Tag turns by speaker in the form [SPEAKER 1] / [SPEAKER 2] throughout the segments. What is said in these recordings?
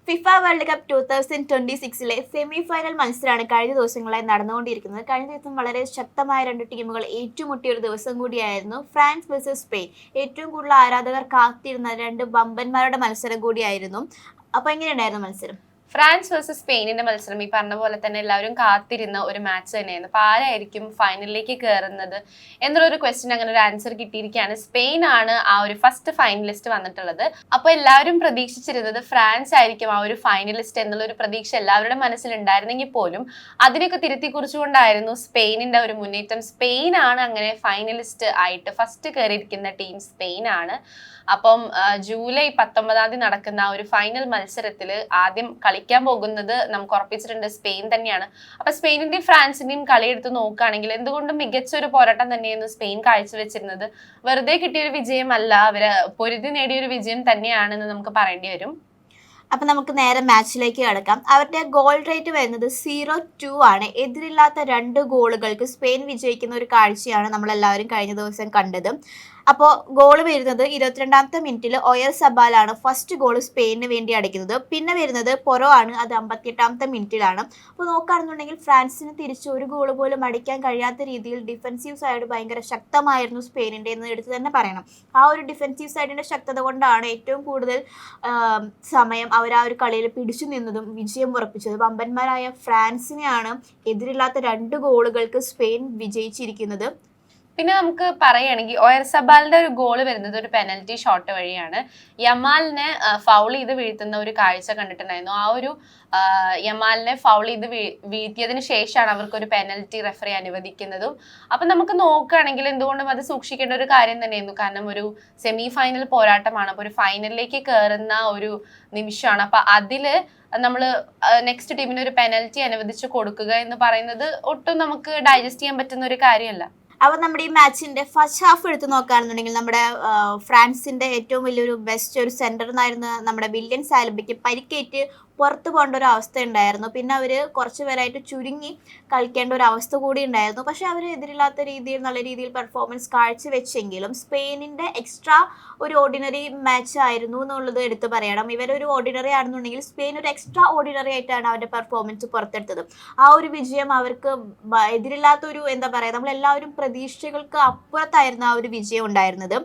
[SPEAKER 1] FIFA world cup 2026 semi final മത്സരമാണ് കഴിഞ്ഞ ദിവസങ്ങളായി നടന്നുകൊണ്ടിരിക്കുന്നത്. കഴിഞ്ഞ ദിവസം വളരെ ശക്തമായ രണ്ട് ടീമുകൾ ഏറ്റുമുട്ടിയ ഒരു ദിവസം കൂടിയായിരുന്നു ഫ്രാൻസ് വേഴ്സസ് സ്പെയിൻ. ഏറ്റവും കൂടുതൽ ആരാധകർ കാത്തിരുന്ന രണ്ട് വമ്പന്മാരുടെ മത്സരം കൂടിയായിരുന്നു. അപ്പോൾ എങ്ങനെയുണ്ടായിരുന്നു മത്സരം?
[SPEAKER 2] ഫ്രാൻസ് വേഴ്സസ് സ്പെയിനിന്റെ മത്സരം ഈ പറഞ്ഞ പോലെ തന്നെ എല്ലാവരും കാത്തിരുന്ന ഒരു മാച്ച് തന്നെയായിരുന്നു. അപ്പൊ ആരായിരിക്കും ഫൈനലിലേക്ക് കയറുന്നത് എന്നുള്ളൊരു ക്വസ്റ്റ്യൻ അങ്ങനെ ഒരു ആൻസർ കിട്ടിയിരിക്കുകയാണ്. സ്പെയിൻ ആണ് ആ ഒരു ഫസ്റ്റ് ഫൈനലിസ്റ്റ് വന്നിട്ടുള്ളത്. അപ്പൊ എല്ലാവരും പ്രതീക്ഷിച്ചിരുന്നത് ഫ്രാൻസ് ആയിരിക്കും ആ ഒരു ഫൈനലിസ്റ്റ് എന്നുള്ളൊരു പ്രതീക്ഷ എല്ലാവരുടെ മനസ്സിലുണ്ടായിരുന്നെങ്കിൽ പോലും അതിനൊക്കെ തിരുത്തി കുറിച്ചുകൊണ്ടായിരുന്നു സ്പെയിനിന്റെ ഒരു മുന്നേറ്റം. സ്പെയിൻ ആണ് അങ്ങനെ ഫൈനലിസ്റ്റ് ആയിട്ട് ഫസ്റ്റ് കയറിയിരിക്കുന്ന ടീം സ്പെയിൻ ആണ്. അപ്പം ജൂലൈ 19 നടക്കുന്ന ഒരു ഫൈനൽ മത്സരത്തിൽ ആദ്യം കളിക്കാൻ പോകുന്നത് നമുക്ക് ഉറപ്പിച്ചിട്ടുണ്ട് സ്പെയിൻ തന്നെയാണ്. അപ്പൊ സ്പെയിനിന്റെയും ഫ്രാൻസിന്റെയും കളി എടുത്ത് നോക്കുകയാണെങ്കിൽ എന്തുകൊണ്ടും മികച്ച ഒരു പോരാട്ടം തന്നെയായിരുന്നു സ്പെയിൻ കാഴ്ചവെച്ചിരുന്നത്. വെറുതെ കിട്ടിയൊരു വിജയമല്ല, അവര് പൊരുതി നേടിയൊരു വിജയം തന്നെയാണെന്ന് നമുക്ക് പറയേണ്ടി വരും.
[SPEAKER 1] അപ്പം നമുക്ക് നേരെ മാച്ചിലേക്ക് കിടക്കാം. അവരുടെ ഗോൾ റേറ്റ് വരുന്നത് 0-2 ആണ്. എതിരില്ലാത്ത 2 ഗോളുകൾക്ക് സ്പെയിൻ വിജയിക്കുന്ന ഒരു കാഴ്ചയാണ് നമ്മളെല്ലാവരും കഴിഞ്ഞ ദിവസം കണ്ടത്. അപ്പോൾ ഗോൾ വരുന്നത് 22ാമത്തെ മിനിറ്റിൽ ഒയർ സബാലാണ് ഫസ്റ്റ് ഗോൾ സ്പെയിനിന് വേണ്ടി അടിക്കുന്നത്. പിന്നെ വരുന്നത് പൊറോ ആണ്, അത് 58ാമത്തെ മിനിറ്റിലാണ്. അപ്പോൾ നോക്കുകയാണെന്നുണ്ടെങ്കിൽ ഫ്രാൻസിന് തിരിച്ച് ഒരു ഗോൾ പോലും അടിക്കാൻ കഴിയാത്ത രീതിയിൽ ഡിഫൻസീവ് സൈഡ് ഭയങ്കര ശക്തമായിരുന്നു സ്പെയിനിൻ്റെ എന്ന് എടുത്ത് തന്നെ പറയണം. ആ ഒരു ഡിഫൻസീവ് സൈഡിൻ്റെ ശക്തത കൊണ്ടാണ് ഏറ്റവും കൂടുതൽ സമയം അവർ ആ ഒരു കളിയിൽ പിടിച്ചു നിന്നതും വിജയം ഉറപ്പിച്ചത്. വമ്പന്മാരായ ഫ്രാൻസിനെയാണ് എതിരില്ലാത്ത 2 ഗോളുകൾക്ക് സ്പെയിൻ വിജയിച്ചിരിക്കുന്നത്.
[SPEAKER 2] പിന്നെ നമുക്ക് പറയുകയാണെങ്കിൽ ഒയർ സബാലിന്റെ ഒരു ഗോള് വരുന്നത് ഒരു പെനൽറ്റി ഷോട്ട് വഴിയാണ്. യമാലിനെ ഫൗൾ ചെയ്ത് വീഴ്ത്തുന്ന ഒരു കാഴ്ച കണ്ടിട്ടുണ്ടായിരുന്നു. ആ ഒരു യമാലിനെ ഫൗൾ ചെയ്ത് വീഴ്ത്തിയതിന് ശേഷമാണ് അവർക്കൊരു പെനൽറ്റി റെഫറി അനുവദിക്കുന്നതും. അപ്പം നമുക്ക് നോക്കുകയാണെങ്കിൽ എന്തുകൊണ്ടും അത് സൂക്ഷിക്കേണ്ട ഒരു കാര്യം തന്നെയായിരുന്നു. കാരണം ഒരു സെമി ഫൈനൽ പോരാട്ടമാണ്, അപ്പോൾ ഒരു ഫൈനലിലേക്ക് കയറുന്ന ഒരു നിമിഷമാണ്. അപ്പം അതില് നമ്മൾ നെക്സ്റ്റ് ടീമിന് ഒരു പെനൽറ്റി അനുവദിച്ച് കൊടുക്കുക എന്ന് പറയുന്നത് ഒട്ടും നമുക്ക് ഡൈജസ്റ്റ് ചെയ്യാൻ പറ്റുന്ന ഒരു കാര്യമല്ല.
[SPEAKER 1] അപ്പോൾ നമ്മുടെ ഈ മാച്ചിൻ്റെ ഫസ്റ്റ് ഹാഫ് എടുത്ത് നോക്കുകയാണെന്നുണ്ടെങ്കിൽ നമ്മുടെ ഫ്രാൻസിൻ്റെ ഏറ്റവും വലിയൊരു ബെസ്റ്റ് ഒരു സെൻറ്റർ എന്നായിരുന്ന നമ്മുടെ വില്യൻ സാലിബയ്ക്ക് പരിക്കേറ്റ് പുറത്ത് പോകേണ്ട ഒരു അവസ്ഥ ഉണ്ടായിരുന്നു. പിന്നെ അവർ കുറച്ച് പേരായിട്ട് ചുരുങ്ങി കളിക്കേണ്ട ഒരു അവസ്ഥ കൂടി ഉണ്ടായിരുന്നു. പക്ഷെ അവർ എതിരില്ലാത്ത രീതിയിൽ നല്ല രീതിയിൽ പെർഫോമൻസ് കാഴ്ചവെച്ചെങ്കിലും സ്പെയിനിൻ്റെ എക്സ്ട്രാ ഒരു ഓർഡിനറി മാച്ച് ആയിരുന്നു എന്നുള്ളത് എടുത്ത് പറയണം. ഇവരൊരു ഓർഡിനറി ആണെന്നുണ്ടെങ്കിൽ സ്പെയിൻ ഒരു എക്സ്ട്രാ ഓർഡിനറി ആയിട്ടാണ് അവരുടെ പെർഫോമൻസ് പുറത്തെടുത്തത്. ആ ഒരു വിജയം അവർക്ക് എതിരില്ലാത്തൊരു എന്താ പറയുക, നമ്മളെല്ലാവരും പ്രതീക്ഷകൾക്ക് അപ്പുറത്തായിരുന്നു ആ ഒരു വിജയം ഉണ്ടായിരുന്നത്.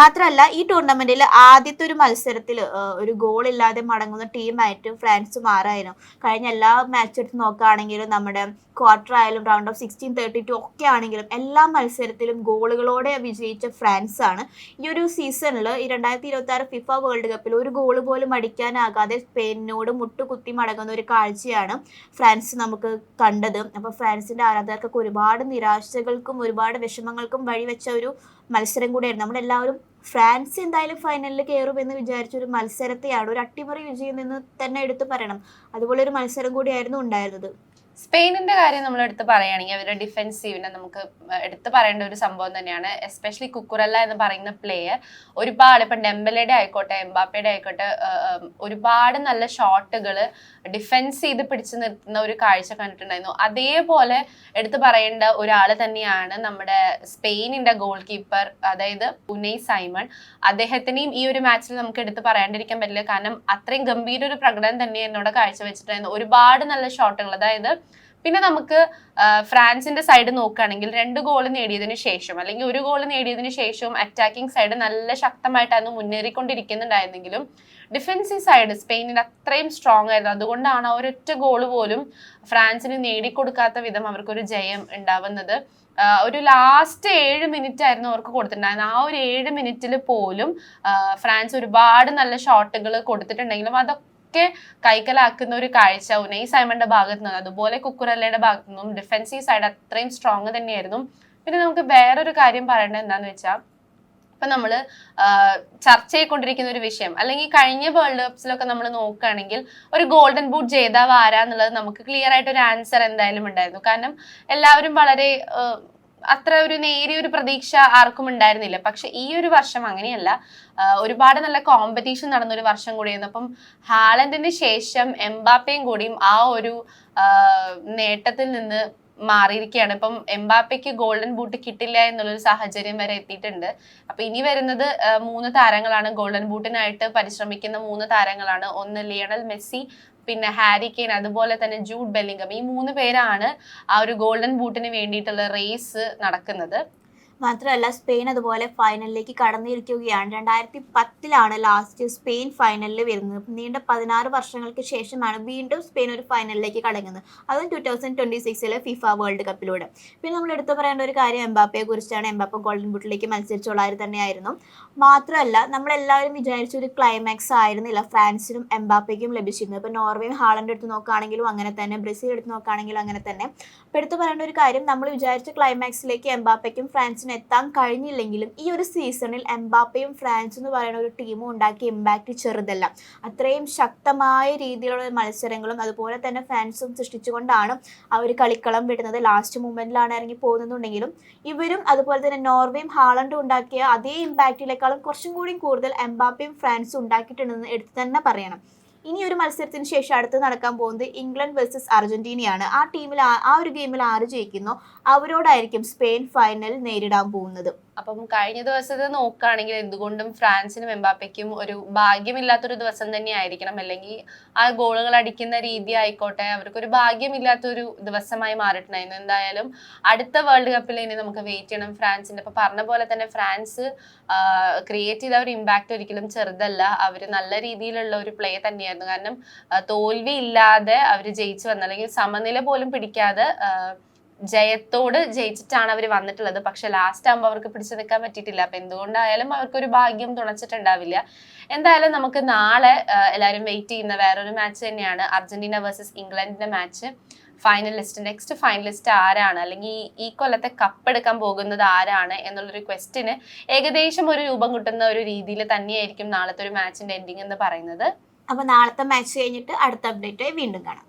[SPEAKER 1] മാത്രമല്ല ഈ ടൂർണമെൻറ്റിൽ ആദ്യത്തെ ഒരു മത്സരത്തിൽ ഒരു ഗോൾ ഇല്ലാതെ മടങ്ങുന്ന ടീമായിട്ട് ഫ്രാൻസ് മാറായിരുന്നു. കഴിഞ്ഞ എല്ലാ മാച്ച് എടുത്ത് നോക്കുകയാണെങ്കിലും നമ്മുടെ ക്വാർട്ടർ ആയാലും റൗണ്ട് ഓഫ് 16, 32 ഒക്കെ ആണെങ്കിലും എല്ലാ മത്സരത്തിലും ഗോളുകളോടെ വിജയിച്ച ഫ്രാൻസ് ആണ്. ഈ ഒരു സീസണിൽ ഈ 2026 ഫിഫ വേൾഡ് കപ്പിൽ ഒരു ഗോൾ പോലും അടിക്കാനാകാതെ സ്പെയിനിനോട് മുട്ടുകുത്തി മടങ്ങുന്ന ഒരു കാഴ്ചയാണ് ഫ്രാൻസ് നമുക്ക് കണ്ടത്. അപ്പോൾ ഫ്രാൻസിൻ്റെ ആരാധകർക്കൊക്കെ ഒരുപാട് നിരാശകൾക്കും ഒരുപാട് വിഷമങ്ങൾക്കും വഴിവെച്ച ഒരു മത്സരം കൂടിയായിരുന്നു. നമ്മളെല്ലാവരും ഫ്രാൻസ് എന്തായാലും ഫൈനലിൽ കയറുമെന്ന് വിചാരിച്ചൊരു മത്സരത്തെയാണ് ഒരു അട്ടിമറി വിജയം എന്ന് തന്നെ എടുത്തു പറയണം. അതുപോലെ ഒരു മത്സരം കൂടിയായിരുന്നു ഉണ്ടായിരുന്നത്.
[SPEAKER 2] സ്പെയിനിന്റെ കാര്യം നമ്മൾ എടുത്ത് പറയുകയാണെങ്കിൽ അവരുടെ ഡിഫെൻസീവിനെ നമുക്ക് എടുത്ത് പറയേണ്ട ഒരു സംഭവം തന്നെയാണ്. എസ്പെഷ്യലി കുക്കുറല്ല എന്ന് പറയുന്ന പ്ലെയർ ഒരുപാട് ഇപ്പം ഡെംബലയുടെ ആയിക്കോട്ടെ എംബാപ്പയുടെ ആയിക്കോട്ടെ ഒരുപാട് നല്ല ഷോട്ടുകൾ ഡിഫെൻസ് ചെയ്ത് പിടിച്ചു നിർത്തുന്ന ഒരു കാഴ്ച കണ്ടിട്ടുണ്ടായിരുന്നു. അതേപോലെ എടുത്ത് പറയേണ്ട ഒരാൾ തന്നെയാണ് നമ്മുടെ സ്പെയിനിന്റെ ഗോൾ കീപ്പർ, അതായത് ഉനൈ സൈമൺ. അദ്ദേഹത്തിനെയും ഈ ഒരു മാച്ചിൽ നമുക്ക് എടുത്ത് പറയാണ്ടിരിക്കാൻ പറ്റില്ല. കാരണം അത്രയും ഗംഭീര ഒരു പ്രകടനം തന്നെ എന്നോട് കാഴ്ചവെച്ചിട്ടായിരുന്നു. ഒരുപാട് നല്ല ഷോട്ടുകൾ. അതായത് പിന്നെ നമുക്ക് ഫ്രാൻസിന്റെ സൈഡ് നോക്കുകയാണെങ്കിൽ 2 ഗോൾ നേടിയതിനു ശേഷം അല്ലെങ്കിൽ 1 ഗോൾ നേടിയതിനു ശേഷവും അറ്റാക്കിംഗ് സൈഡ് നല്ല ശക്തമായിട്ടായിരുന്നു മുന്നേറിക്കൊണ്ടിരിക്കുന്നുണ്ടായിരുന്നെങ്കിലും ഡിഫൻസീവ് സൈഡ് സ്പെയിനിൽ അത്രയും സ്ട്രോങ് ആയിരുന്നു. അതുകൊണ്ടാണ് ആ ഒരൊറ്റ ഗോള് പോലും ഫ്രാൻസിന് നേടിക്കൊടുക്കാത്ത വിധം അവർക്കൊരു ജയം ഉണ്ടാവുന്നത്. ഒരു ലാസ്റ്റ് 7 മിനിറ്റ് ആയിരുന്നു അവർക്ക് കൊടുത്തിട്ടുണ്ടായിരുന്നത്. ആ ഒരു 7 മിനിറ്റിൽ പോലും ഫ്രാൻസ് ഒരുപാട് നല്ല ഷോട്ടുകൾ കൊടുത്തിട്ടുണ്ടെങ്കിലും അതൊക്കെ കൈക്കലാക്കുന്ന ഒരു കാഴ്ച ഉനൈ സൈമന്റെ ഭാഗത്തു നിന്നും അതുപോലെ കുക്കുറല്ലയുടെ ഭാഗത്തു നിന്നും ഡിഫൻസീവ് സൈഡ് അത്രയും സ്ട്രോങ് തന്നെയായിരുന്നു. പിന്നെ നമുക്ക് വേറൊരു കാര്യം പറയേണ്ടത് എന്താന്ന് വെച്ചാൽ ഇപ്പൊ നമ്മള് ചർച്ച ചെയ്തുകൊണ്ടിരിക്കുന്ന ഒരു വിഷയം അല്ലെങ്കിൽ കഴിഞ്ഞ വേൾഡ് കപ്സിലൊക്കെ നമ്മൾ നോക്കുകയാണെങ്കിൽ ഒരു ഗോൾഡൻ ബൂട്ട് ജേതാവ് ആരാന്നുള്ളത് നമുക്ക് ക്ലിയർ ആയിട്ട് ഒരു ആൻസർ എന്തായാലും ഉണ്ടായിരുന്നു. കാരണം എല്ലാവരും വളരെ അത്ര ഒരു നേരിയ ഒരു പ്രതീക്ഷ ആർക്കും ഉണ്ടായിരുന്നില്ല. പക്ഷെ ഈ ഒരു വർഷം അങ്ങനെയല്ല. ഒരുപാട് നല്ല കോമ്പറ്റീഷൻ നടന്നൊരു വർഷം കൂടിയായിരുന്നു. അപ്പം ഹാലൻഡിന് ശേഷം എംബാപ്പയും കൂടിയും ആ ഒരു നേട്ടത്തിൽ നിന്ന് മാറിയിരിക്കുകയാണ്. ഇപ്പം എംബാപ്പയ്ക്ക് ഗോൾഡൻ ബൂട്ട് കിട്ടില്ല എന്നുള്ളൊരു സാഹചര്യം വരെ എത്തിയിട്ടുണ്ട്. അപ്പൊ ഇനി വരുന്നത് 3 താരങ്ങളാണ്, ഗോൾഡൻ ബൂട്ടിനായിട്ട് പരിശ്രമിക്കുന്ന 3 താരങ്ങളാണ്. ഒന്ന് ലിയണൽ മെസ്സി, പിന്നെ ഹാരി കെയ്ൻ, അതുപോലെ തന്നെ ജൂഡ് ബെല്ലിംഗം. ഈ 3 പേരാണ് ആ ഒരു ഗോൾഡൻ ബൂട്ടിന് വേണ്ടിയിട്ടുള്ള റേസ് നടക്കുന്നത്.
[SPEAKER 1] മാത്രമല്ല സ്പെയിൻ അതുപോലെ ഫൈനലിലേക്ക് കടന്നിരിക്കുകയാണ്. 2010 ലാസ്റ്റ് സ്പെയിൻ ഫൈനലിൽ വരുന്നത്. നീണ്ട 16 വർഷങ്ങൾക്ക് ശേഷമാണ് വീണ്ടും സ്പെയിൻ ഒരു ഫൈനലിലേക്ക് കടങ്ങുന്നത്, അതും 2026 ഫിഫ വേൾഡ് കപ്പിലൂടെ. പിന്നെ നമ്മൾ എടുത്തു പറയേണ്ട ഒരു കാര്യം എംബാപ്പയെ കുറിച്ചാണ്. എംബാപ്പ ഗോൾഡൻ ബൂട്ടിലേക്ക് മത്സരിച്ചുള്ളവർ തന്നെയായിരുന്നു. മാത്രമല്ല നമ്മളെല്ലാവരും വിചാരിച്ച ഒരു ക്ലൈമാക്സ് ആയിരുന്നില്ല ഫ്രാൻസിനും എംബാപ്പയ്ക്കും ലഭിച്ചിരുന്നത്. ഇപ്പോൾ നോർവേയും ഹാളണ്ട് എടുത്ത് നോക്കുകയാണെങ്കിലും അങ്ങനെ തന്നെ, ബ്രസീൽ എടുത്ത് നോക്കുകയാണെങ്കിലും അങ്ങനെ തന്നെ. ഇപ്പോൾ എടുത്തു പറയേണ്ട ഒരു കാര്യം, നമ്മൾ വിചാരിച്ച ക്ലൈമാക്സിലേക്ക് എംബാപ്പയ്ക്കും ഫ്രാൻസിനും എത്താൻ കഴിഞ്ഞില്ലെങ്കിലും ഈ ഒരു സീസണിൽ എംബാപ്പയും ഫ്രാൻസ് എന്ന് പറയുന്ന ഒരു ടീമും ഉണ്ടാക്കിയ ഇമ്പാക്റ്റ് ചെറുതല്ല. അത്രയും ശക്തമായ രീതിയിലുള്ള മത്സരങ്ങളും അതുപോലെ തന്നെ ഫ്രാൻസും സൃഷ്ടിച്ചുകൊണ്ടാണ് ആ ഒരു കളിക്കളം വിടുന്നത്. ലാസ്റ്റ് മൂമെന്റിലാണ് ഇറങ്ങി പോകുന്നുണ്ടെങ്കിലും ഇവരും അതുപോലെ തന്നെ നോർവേയും ഹാളണ്ടും ഉണ്ടാക്കിയ അതേ ഇമ്പാക്റ്റിലേക്കാളും കുറച്ചും കൂടി കൂടുതൽ എംബാപ്പയും ഫ്രാൻസും ഉണ്ടാക്കിയിട്ടുണ്ടെന്ന് എടുത്ത് തന്നെ പറയണം. ഇനി ഒരു മത്സരത്തിന് ശേഷം അടുത്ത് നടക്കാൻ പോകുന്നത് ഇംഗ്ലണ്ട് വേഴ്സസ് അർജന്റീനയാണ്. ആ ടീമിൽ ആ ഒരു ഗെയിമിൽ ആര് ജയിക്കുന്നോ അവരോടായിരിക്കും സ്പെയിൻ ഫൈനൽ നേരിടാൻ പോകുന്നത്.
[SPEAKER 2] അപ്പം കഴിഞ്ഞ ദിവസത്തെ നോക്കുകയാണെങ്കിൽ എന്തുകൊണ്ടും ഫ്രാൻസിനും എംബാപ്പയ്ക്കും ഒരു ഭാഗ്യമില്ലാത്തൊരു ദിവസം തന്നെ ആയിരിക്കണം. അല്ലെങ്കിൽ ആ ഗോളുകൾ അടിക്കുന്ന രീതി ആയിക്കോട്ടെ, അവർക്കൊരു ഭാഗ്യമില്ലാത്തൊരു ദിവസമായി മാറിയിട്ടുണ്ടായിരുന്നു. എന്തായാലും അടുത്ത വേൾഡ് കപ്പിൽ ഇനി നമുക്ക് വെയിറ്റ് ചെയ്യണം ഫ്രാൻസിന്റെ. ഇപ്പൊ പറഞ്ഞ പോലെ തന്നെ ഫ്രാൻസ് ക്രിയേറ്റ് ചെയ്ത ഒരു ഇമ്പാക്റ്റ് ഒരിക്കലും ചെറുതല്ല. അവർ നല്ല രീതിയിലുള്ള ഒരു പ്ലേ തന്നെയായിരുന്നു. കാരണം തോൽവി ഇല്ലാതെ അവർ ജയിച്ചു വന്ന, അല്ലെങ്കിൽ സമനില പോലും പിടിക്കാതെ ജയത്തോട് ജയിച്ചിട്ടാണ് അവർ വന്നിട്ടുള്ളത്. പക്ഷെ ലാസ്റ്റ് ആകുമ്പോൾ അവർക്ക് പിടിച്ചു നിൽക്കാൻ പറ്റിയിട്ടില്ല. അപ്പൊ എന്തുകൊണ്ടായാലും അവർക്കൊരു ഭാഗ്യം തുണച്ചിട്ടുണ്ടാവില്ല. എന്തായാലും നമുക്ക് നാളെ എല്ലാവരും വെയിറ്റ് ചെയ്യുന്ന വേറൊരു മാച്ച് തന്നെയാണ് അർജന്റീന വേഴ്സസ് ഇംഗ്ലണ്ടിന്റെ മാച്ച്. നെക്സ്റ്റ് ഫൈനലിസ്റ്റ് ആരാണ്, അല്ലെങ്കിൽ ഈ കൊല്ലത്തെ കപ്പ് എടുക്കാൻ പോകുന്നത് ആരാണ് എന്നുള്ളൊരു ക്വസ്റ്റിന് ഏകദേശം ഒരു രൂപം കിട്ടുന്ന ഒരു രീതിയിൽ തന്നെയായിരിക്കും നാളത്തെ ഒരു മാച്ചിന്റെ എൻഡിങ് എന്ന് പറയുന്നത്.
[SPEAKER 1] അപ്പൊ നാളത്തെ മാച്ച് കഴിഞ്ഞിട്ട് അടുത്ത അപ്ഡേറ്റ് വീണ്ടും കാണാം.